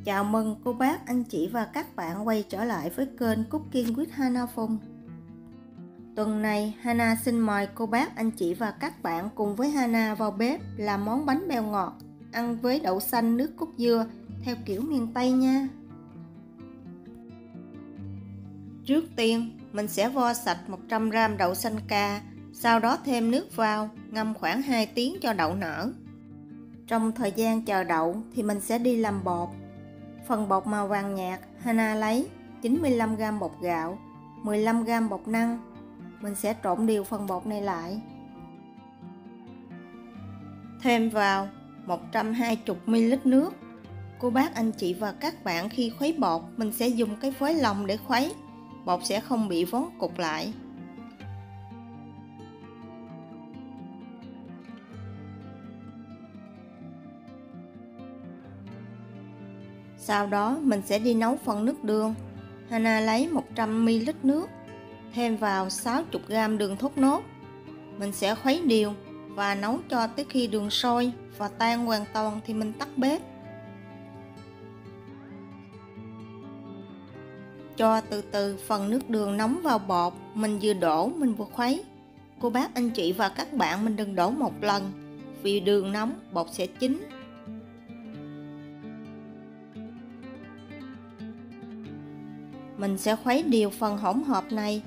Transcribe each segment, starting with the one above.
Chào mừng cô bác, anh chị và các bạn quay trở lại với kênh Cooking with Hana Phùng. Tuần này, Hana xin mời cô bác, anh chị và các bạn cùng với Hana vào bếp làm món bánh beo ngọt ăn với đậu xanh nước cốt dưa theo kiểu miền Tây nha. Trước tiên, mình sẽ vo sạch 100g đậu xanh ca, sau đó thêm nước vào, ngâm khoảng 2 tiếng cho đậu nở. Trong thời gian chờ đậu thì mình sẽ đi làm bột. Phần bột màu vàng nhạt, Hana lấy 95g bột gạo, 15g bột năng. Mình sẽ trộn đều phần bột này lại. Thêm vào 120ml nước. Cô bác, anh chị và các bạn khi khuấy bột, mình sẽ dùng cái phới lồng để khuấy. Bột sẽ không bị vón cục lại. Sau đó mình sẽ đi nấu phần nước đường. Hana lấy 100ml nước, thêm vào 60g đường thốt nốt. Mình sẽ khuấy đều và nấu cho tới khi đường sôi và tan hoàn toàn thì mình tắt bếp. Cho từ từ phần nước đường nóng vào bột, mình vừa đổ mình vừa khuấy. Cô bác, anh chị và các bạn mình đừng đổ một lần, vì đường nóng bột sẽ chín. Mình sẽ khuấy đều phần hỗn hợp này,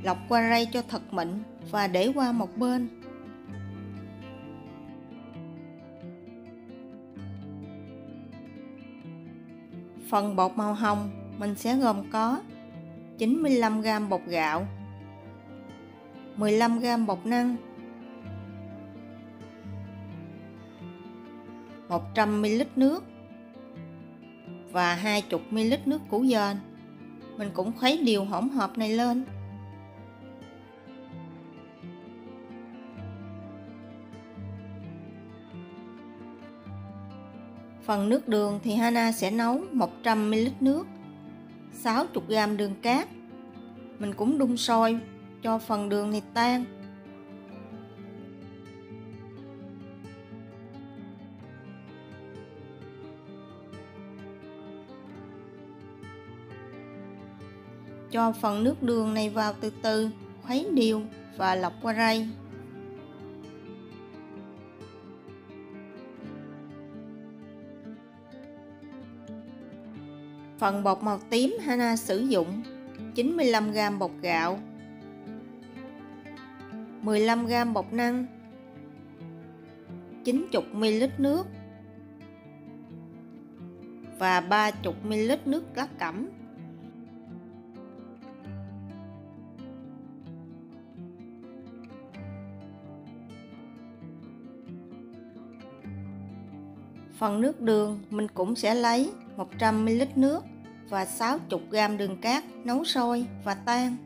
lọc qua rây cho thật mịn và để qua một bên. Phần bột màu hồng mình sẽ gồm có 95g bột gạo, 15g bột năng, 100ml nước và 20ml nước củ dền. Mình cũng khuấy đều hỗn hợp này lên. Phần nước đường thì Hana sẽ nấu 100ml nước, 60g đường cát. Mình cũng đun sôi cho phần đường này tan. Cho phần nước đường này vào từ từ, khuấy đều và lọc qua rây. Phần bột màu tím Hana sử dụng 95g bột gạo, 15g bột năng, 90ml nước và 30ml nước lá cẩm. Phần nước đường mình cũng sẽ lấy 100ml nước và 60g đường cát nấu sôi và tan.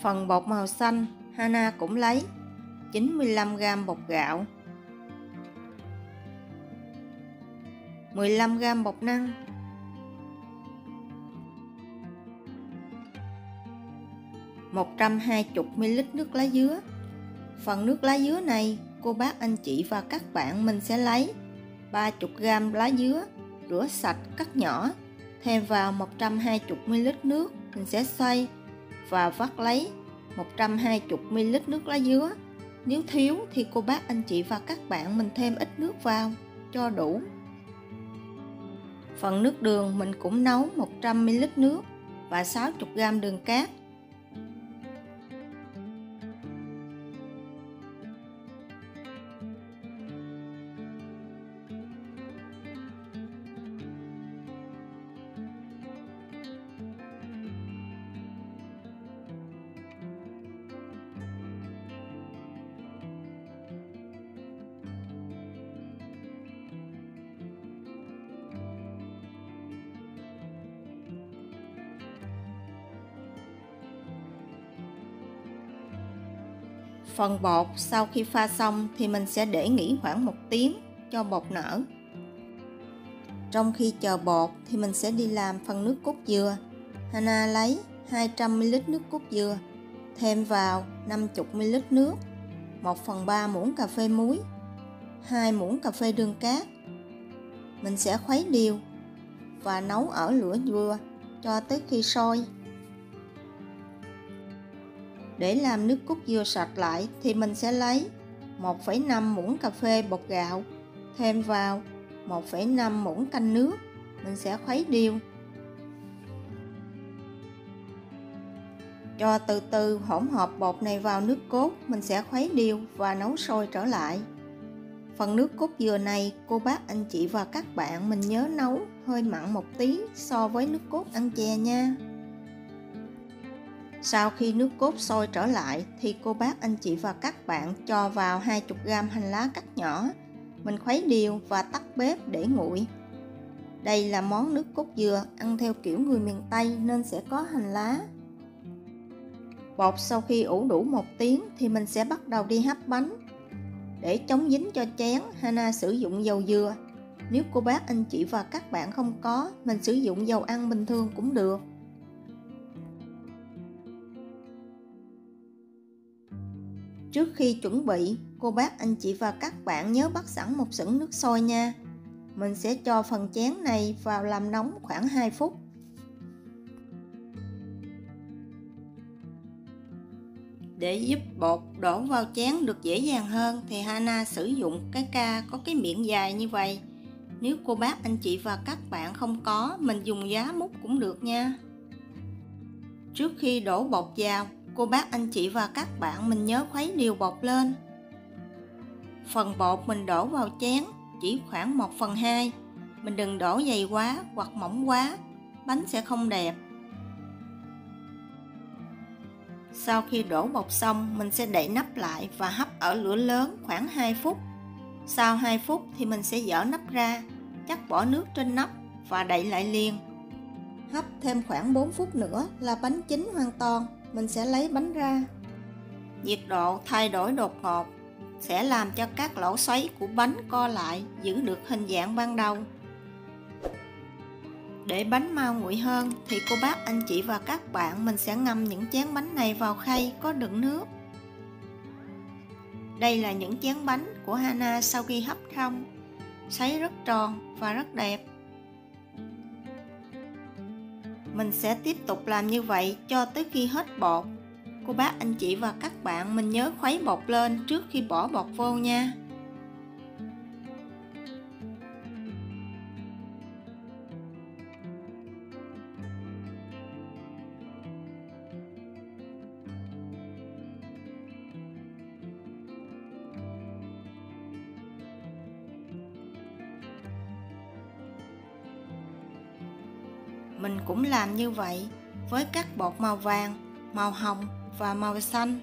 Phần bột màu xanh Hana cũng lấy 95g bột gạo, 15g bột năng, 120ml nước lá dứa. Phần nước lá dứa này cô bác, anh chị và các bạn mình sẽ lấy 30g lá dứa, rửa sạch cắt nhỏ, thêm vào 120ml nước. Mình sẽ xay và vắt lấy 120ml nước lá dứa. Nếu thiếu thì cô bác, anh chị và các bạn mình thêm ít nước vào cho đủ. Phần nước đường mình cũng nấu 100ml nước và 60g đường cát. Phần bột sau khi pha xong thì mình sẽ để nghỉ khoảng 1 tiếng cho bột nở. Trong khi chờ bột thì mình sẽ đi làm phần nước cốt dừa. Hana lấy 200ml nước cốt dừa, thêm vào 50ml nước, 1/3 muỗng cà phê muối, 2 muỗng cà phê đường cát. Mình sẽ khuấy đều và nấu ở lửa vừa cho tới khi sôi. Để làm nước cốt dừa sạch lại thì mình sẽ lấy 1,5 muỗng cà phê bột gạo, thêm vào 1,5 muỗng canh nước. Mình sẽ khuấy đều. Cho từ từ hỗn hợp bột này vào nước cốt, mình sẽ khuấy đều và nấu sôi trở lại. Phần nước cốt dừa này, cô bác anh chị và các bạn mình nhớ nấu hơi mặn một tí so với nước cốt ăn chè nha. Sau khi nước cốt sôi trở lại thì cô bác anh chị và các bạn cho vào 20g hành lá cắt nhỏ. Mình khuấy đều và tắt bếp để nguội. Đây là món nước cốt dừa ăn theo kiểu người miền Tây nên sẽ có hành lá. Bột sau khi ủ đủ 1 tiếng thì mình sẽ bắt đầu đi hấp bánh. Để chống dính cho chén, Hana sử dụng dầu dừa. Nếu cô bác anh chị và các bạn không có, mình sử dụng dầu ăn bình thường cũng được. Trước khi chuẩn bị, cô bác anh chị và các bạn nhớ bắt sẵn một xửng nước sôi nha. Mình sẽ cho phần chén này vào làm nóng khoảng 2 phút. Để giúp bột đổ vào chén được dễ dàng hơn thì Hana sử dụng cái ca có cái miệng dài như vậy. Nếu cô bác anh chị và các bạn không có, mình dùng giá múc cũng được nha. Trước khi đổ bột vào, cô bác anh chị và các bạn mình nhớ khuấy đều bột lên. Phần bột mình đổ vào chén chỉ khoảng 1/2. Mình đừng đổ dày quá hoặc mỏng quá, bánh sẽ không đẹp. Sau khi đổ bột xong, mình sẽ đậy nắp lại và hấp ở lửa lớn khoảng 2 phút. Sau 2 phút thì mình sẽ dỡ nắp ra, chắc bỏ nước trên nắp và đậy lại liền. Hấp thêm khoảng 4 phút nữa là bánh chín hoàn toàn. Mình sẽ lấy bánh ra. Nhiệt độ thay đổi đột ngột sẽ làm cho các lỗ xoáy của bánh co lại, giữ được hình dạng ban đầu. Để bánh mau nguội hơn thì cô bác anh chị và các bạn mình sẽ ngâm những chén bánh này vào khay có đựng nước. Đây là những chén bánh của Hana sau khi hấp xong, sấy rất tròn và rất đẹp. Mình sẽ tiếp tục làm như vậy cho tới khi hết bột. Cô bác anh chị và các bạn mình nhớ khuấy bột lên trước khi bỏ bột vô nha. Mình cũng làm như vậy với các bột màu vàng, màu hồng và màu xanh.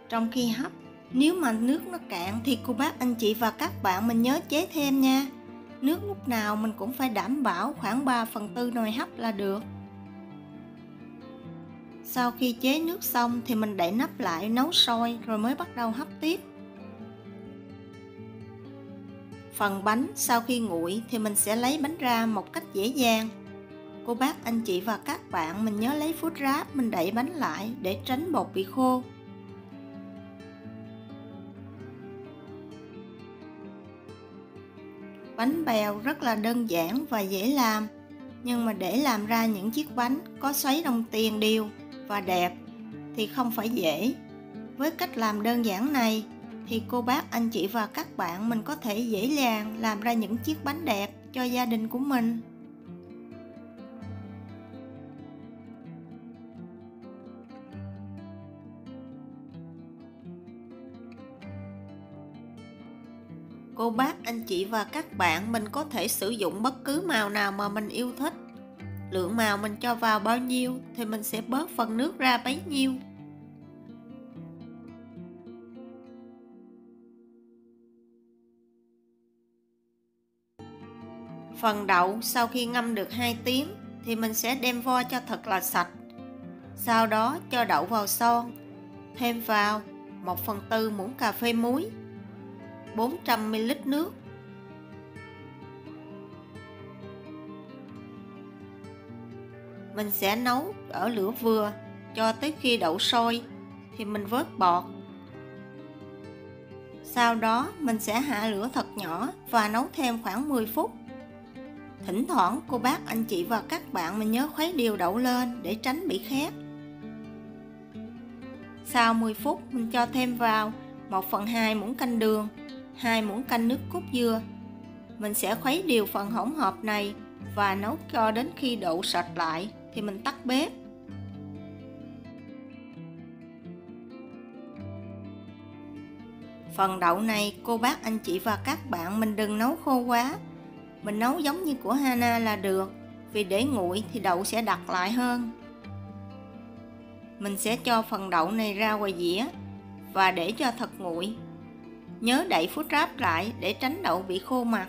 Trong khi hấp, nếu mà nước nó cạn thì cô bác anh chị và các bạn mình nhớ chế thêm nha. Nước lúc nào mình cũng phải đảm bảo khoảng 3/4 nồi hấp là được. Sau khi chế nước xong thì mình đậy nắp lại nấu sôi rồi mới bắt đầu hấp tiếp. Phần bánh sau khi nguội thì mình sẽ lấy bánh ra một cách dễ dàng. Cô bác anh chị và các bạn mình nhớ lấy food wrap mình đậy bánh lại để tránh bột bị khô. Bánh bèo rất là đơn giản và dễ làm, nhưng mà để làm ra những chiếc bánh có xoáy đồng tiền đều và đẹp thì không phải dễ. Với cách làm đơn giản này thì cô bác anh chị và các bạn mình có thể dễ dàng làm ra những chiếc bánh đẹp cho gia đình của mình. Cô bác anh chị và các bạn mình có thể sử dụng bất cứ màu nào mà mình yêu thích. Lượng màu mình cho vào bao nhiêu thì mình sẽ bớt phần nước ra bấy nhiêu. Phần đậu sau khi ngâm được 2 tiếng thì mình sẽ đem vo cho thật là sạch. Sau đó cho đậu vào son, thêm vào 1/4 muỗng cà phê muối, 400 ml nước. Mình sẽ nấu ở lửa vừa cho tới khi đậu sôi thì mình vớt bọt. Sau đó mình sẽ hạ lửa thật nhỏ và nấu thêm khoảng 10 phút. Thỉnh thoảng cô bác, anh chị và các bạn mình nhớ khuấy đều đậu lên để tránh bị khét. Sau 10 phút mình cho thêm vào 1/2 muỗng canh đường, 2 muỗng canh nước cốt dừa. Mình sẽ khuấy đều phần hỗn hợp này và nấu cho đến khi đậu sạch lại thì mình tắt bếp. Phần đậu này cô bác, anh chị và các bạn mình đừng nấu khô quá. Mình nấu giống như của Hana là được, vì để nguội thì đậu sẽ đặc lại hơn. Mình sẽ cho phần đậu này ra ngoài dĩa và để cho thật nguội. Nhớ đậy phút ráp lại để tránh đậu bị khô mặt.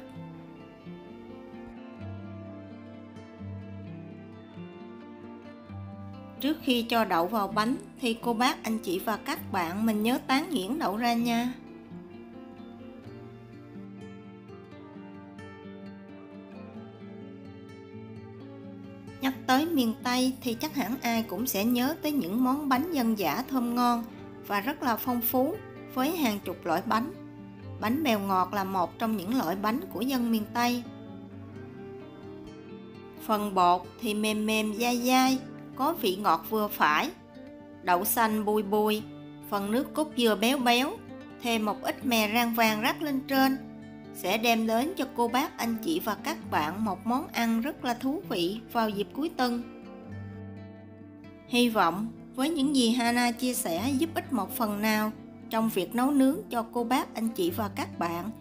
Trước khi cho đậu vào bánh thì cô bác, anh chị và các bạn mình nhớ tán nhuyễn đậu ra nha. Nhắc tới miền Tây thì chắc hẳn ai cũng sẽ nhớ tới những món bánh dân dã thơm ngon và rất là phong phú với hàng chục loại bánh. Bánh bèo ngọt là một trong những loại bánh của dân miền Tây. Phần bột thì mềm mềm dai dai, có vị ngọt vừa phải. Đậu xanh bùi bùi, phần nước cốt dừa béo béo, thêm một ít mè rang vàng rắc lên trên, sẽ đem đến cho cô bác, anh chị và các bạn một món ăn rất là thú vị vào dịp cuối tuần. Hy vọng với những gì Hana chia sẻ giúp ích một phần nào trong việc nấu nướng cho cô bác, anh chị và các bạn.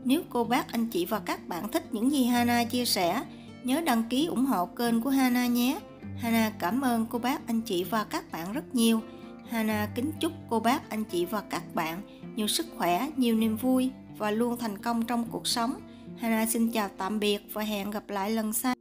Nếu cô bác, anh chị và các bạn thích những gì Hana chia sẻ, nhớ đăng ký ủng hộ kênh của Hana nhé. Hana cảm ơn cô bác, anh chị và các bạn rất nhiều. Hana kính chúc cô bác, anh chị và các bạn nhiều sức khỏe, nhiều niềm vui và luôn thành công trong cuộc sống. Hana xin chào tạm biệt và hẹn gặp lại lần sau.